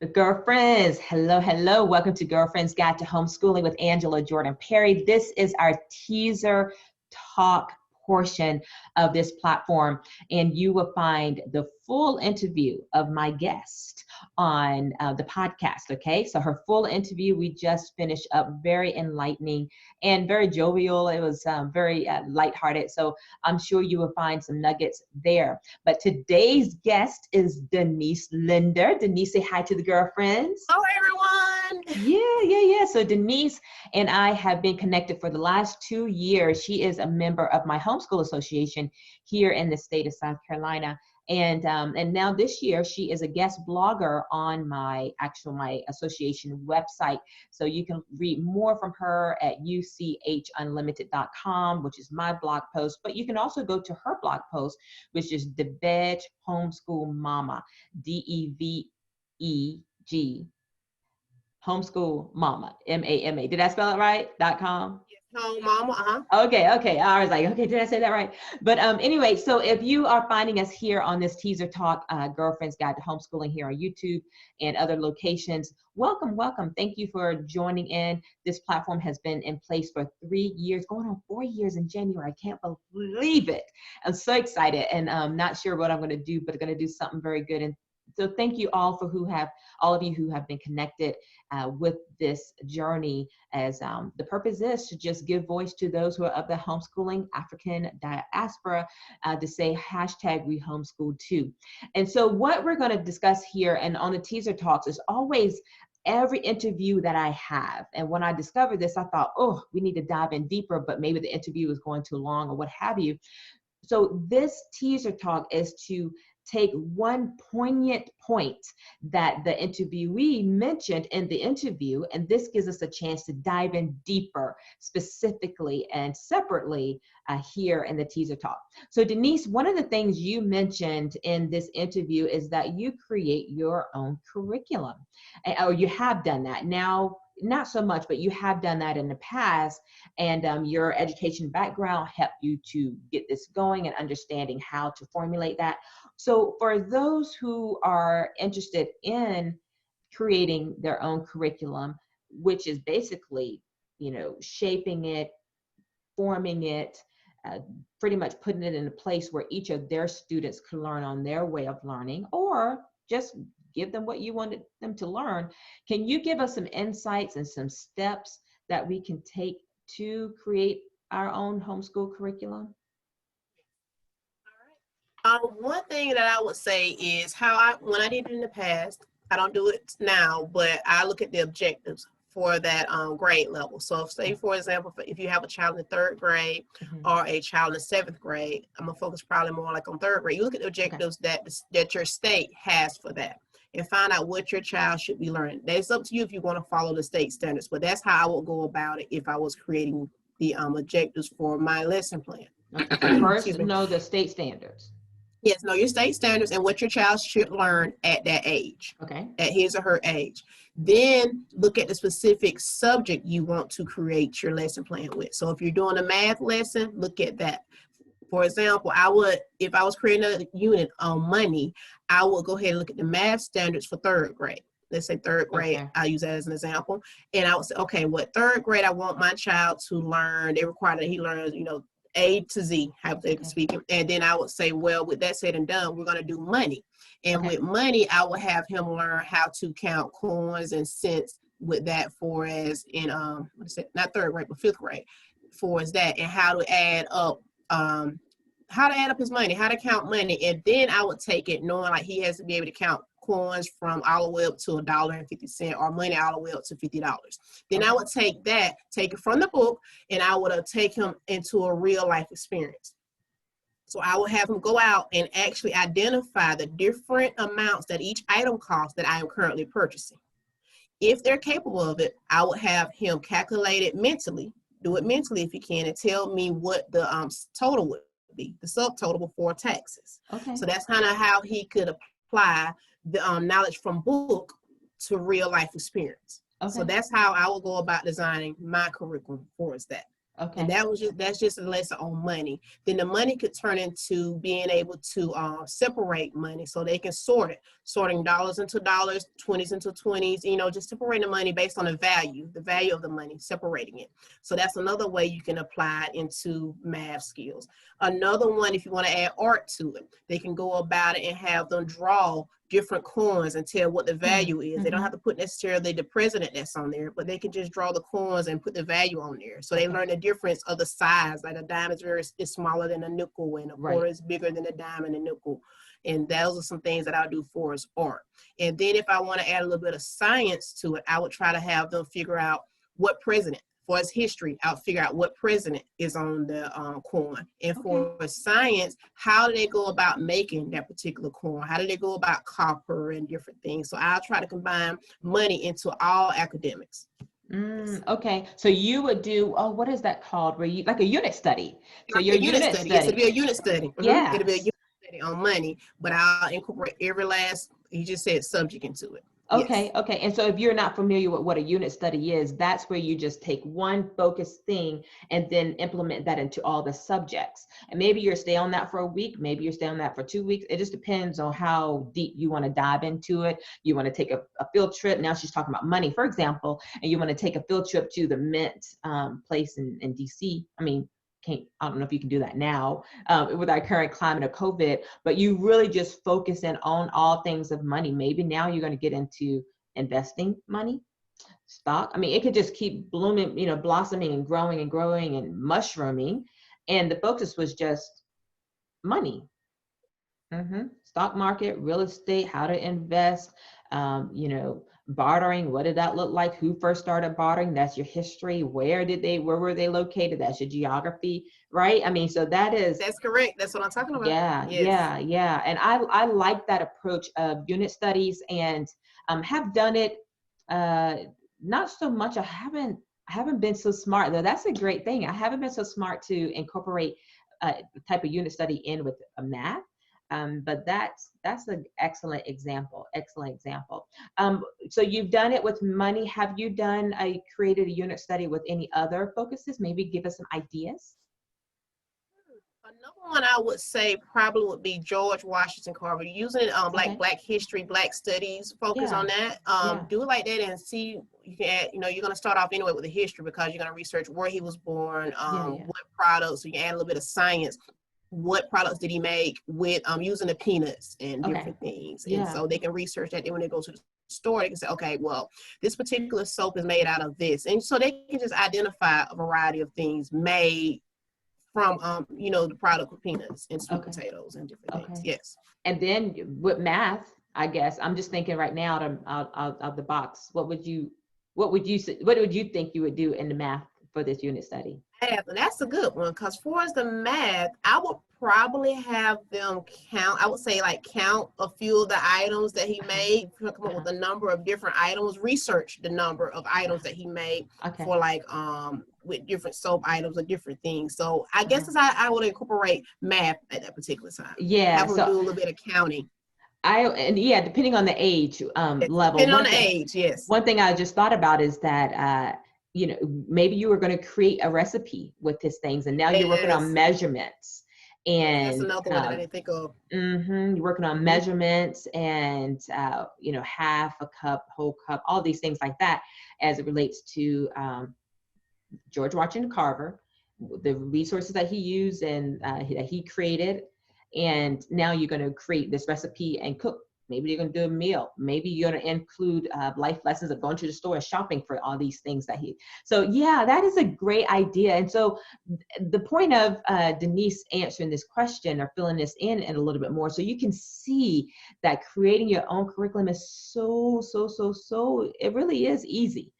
The girlfriends, hello, hello. Welcome to Girlfriend's Guide to Homeschooling with Angela Jordan Perry. This is our teaser talk portion of this platform, and you will find the full interview of my guest on the podcast. Okay, so her full interview we just finished up, very enlightening and very jovial. It was very lighthearted, so I'm sure you will find some nuggets there. But today's guest is Denise Linder. Denise, say hi to the girlfriends. Hello, everyone. Yeah. So Denise and I have been connected for the last 2 years. She is a member of my homeschool association here in the state of South Carolina. And now this year, she is a guest blogger on my association website. So you can read more from her at uchunlimited.com, which is my blog post. But you can also go to her blog post, which is The Veg Homeschool Mama, DEVEG. Homeschool Mama, MAMA. Did I spell it right? .com? Home Mama, Okay. I was like, okay, did I say that right? But anyway, so if you are finding us here on this teaser talk, Girlfriend's Guide to Homeschooling here on YouTube and other locations, welcome. Thank you for joining in. This platform has been in place for 3 years, going on 4 years in January. I can't believe it. I'm so excited, and I'm not sure what I'm going to do, but I'm going to do something very good. And so thank you all all of you who have been connected with this journey, as the purpose is to just give voice to those who are of the homeschooling African diaspora, to say hashtag we homeschool too. And so what we're going to discuss here and on the teaser talks is always every interview that I have. And when I discovered this, I thought, oh, we need to dive in deeper, but maybe the interview is going too long or what have you. So this teaser talk is to take one poignant point that the interviewee mentioned in the interview, and this gives us a chance to dive in deeper, specifically and separately here in the teaser talk. So Denise, one of the things you mentioned in this interview is that you create your own curriculum, or you have done that. Now, not so much, but you have done that in the past, and your education background helped you to get this going and understanding how to formulate that. So for those who are interested in creating their own curriculum, which is basically, shaping it, forming it, pretty much putting it in a place where each of their students can learn on their way of learning, or just give them what you wanted them to learn. Can you give us some insights and some steps that we can take to create our own homeschool curriculum? One thing that I would say is when I did it in the past, I don't do it now, but I look at the objectives for that grade level. So say, for example, if you have a child in the 3rd grade or a child in the 7th grade, I'm gonna focus probably more like on 3rd grade. You look at the objectives that your state has for that, and find out what your child should be learning. That's up to you if you want to follow the state standards, but that's how I would go about it if I was creating the objectives for my lesson plan. Okay, so first know the state standards. Yes, know your state standards and what your child should learn at that age, at his or her age. Then look at the specific subject you want to create your lesson plan with. So if you're doing a math lesson, look at that. For example, if I was creating a unit on money, I would go ahead and look at the math standards for 3rd grade. Let's say 3rd grade, I'll use that as an example. And I would say, okay, what 3rd grade I want my child to learn, they require that he learns, A to Z, hypothetically speaking. And then I would say, well, with that said and done, we're going to do money. And with money, I would have him learn how to count coins and cents with that, for as in, not 3rd grade, but 5th grade, for as that, and how to add up his money, how to count money. And then I would take it knowing like he has to be able to count coins from all the way up to $1.50 or money all the way up to $50. Then I would take it from the book, and I would take him into a real life experience. So I will have him go out and actually identify the different amounts that each item costs that I am currently purchasing. If they're capable of it, I would have him calculate it mentally, do it mentally if he can, and tell me what the total would be, the subtotal before taxes. So that's kind of how he could apply the knowledge from book to real life experience. So that's how I will go about designing my curriculum for that. Okay. And that's just a lesson on money. Then the money could turn into being able to separate money, so they can sort it, sorting dollars into dollars, 20s into 20s, just separating the money based on the value of the money, separating it. So that's another way you can apply it into math skills. Another one, if you want to add art to it, they can go about it and have them draw different coins and tell what the value is. They don't have to put necessarily the president that's on there, but they can just draw the coins and put the value on there. So they learn the difference of the size. Like a dime is smaller than a nickel, and a quarter is bigger than a dime and a nickel. And those are some things that I'll do for as art. And then if I want to add a little bit of science to it, I would try to have them figure out what president. For its history, I'll figure out what president is on the coin. And for science, how do they go about making that particular coin? How do they go about copper and different things? So I'll try to combine money into all academics. Okay, so you would do, what is that called? Where you, like a unit study? So your unit study. Yes, it'll be a unit study. Yeah, it'll be a unit study on money, but I'll incorporate every last, you just said, subject into it. Okay, yes. Okay. And so if you're not familiar with what a unit study is, that's where you just take one focused thing and then implement that into all the subjects. And maybe you're stay on that for a week, maybe you're stay on that for 2 weeks. It just depends on how deep you want to dive into it. You want to take a field trip. Now she's talking about money, for example, and you want to take a field trip to the Mint place in DC. I don't know if you can do that now with our current climate of COVID, but you really just focus in on all things of money. Maybe now you're going to get into investing money, stock. It could just keep blooming, blossoming and growing and mushrooming. And the focus was just money. Stock market, real estate, how to invest, bartering. What did that look like? Who first started bartering? That's your history. Where were they located? That's your geography, right? So that's correct. That's what I'm talking about. Yeah, yes. Yeah. And I like that approach of unit studies, and have done it, not so much. I haven't been so smart though. That's a great thing. I haven't been so smart to incorporate a type of unit study in with a math. But that's an excellent example. So you've done it with money. Have you created a unit study with any other focuses? Maybe give us some ideas. Another one I would say probably would be George Washington Carver, using it Black history, Black studies, focus on that. Do it like that and see, you can add, you're going to start off anyway with the history because you're going to research where he was born, what products, so you can add a little bit of science. What products did he make with using the peanuts and different things. And so they can research that. Then when they go to the store, they can say, okay, well, this particular soap is made out of this. And so they can just identify a variety of things made from, the product of peanuts and sweet potatoes and different things. Yes. And then with math, I guess, I'm just thinking right now out of the box, what would you think you would do in the math for this unit study? And that's a good one, because for as the math, I would probably have them count a few of the items that he made, come up with a number of different items, research the number of items that he made for with different soap items or different things. So I guess I would incorporate math at that particular time. Yeah. Have them do a little bit of counting. Depending on the age level. Depending on the age, yes. One thing I just thought about is that maybe you were going to create a recipe with his things, and now you're working on measurements. And that's another one that I didn't think of. You're working on measurements and half a cup, whole cup, all these things like that, as it relates to George Washington Carver, the resources that he used and that he created. And now you're going to create this recipe and cook. Maybe you're going to do a meal. Maybe you're going to include life lessons of going to the store and shopping for all these things So that is a great idea. And so the point of Denise answering this question or filling this in a little bit more, so you can see that creating your own curriculum is so, it really is easy.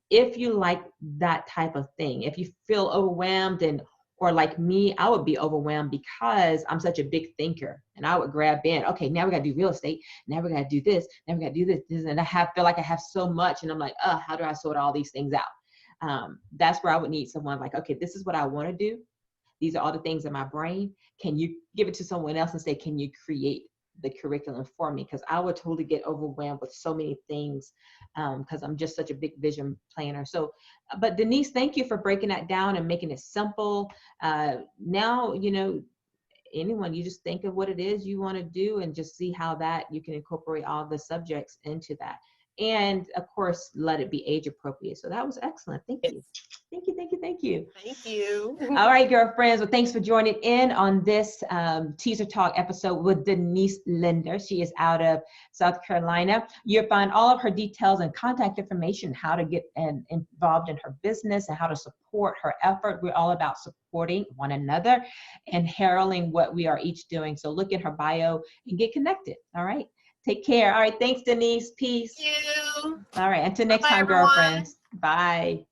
If you like that type of thing, if you feel overwhelmed or like me, I would be overwhelmed because I'm such a big thinker, and I would grab in, okay, now we got to do real estate. Now we got to do this. Now we got to do this. And I feel like I have so much, and I'm like, how do I sort all these things out? That's where I would need someone like, okay, this is what I want to do. These are all the things in my brain. Can you give it to someone else and say, can you create the curriculum for me, because I would totally get overwhelmed with so many things, because I'm just such a big vision planner. So, but Denise, thank you for breaking that down and making it simple. Now, you know, anyone, you just think of what it is you want to do and just see how that you can incorporate all the subjects into that. And of course, let it be age appropriate. So that was excellent. Thank you. Thank you, thank you, thank you. Thank you. All right, girlfriends. Well, thanks for joining in on this Teaser Talk episode with Denise Linder. She is out of South Carolina. You'll find all of her details and contact information, how to get involved in her business and how to support her effort. We're all about supporting one another and heralding what we are each doing. So look at her bio and get connected. All right. Take care. All right. Thanks, Denise. Peace. Thank you. All right. Until next Bye, time, everyone. girlfriends. Bye.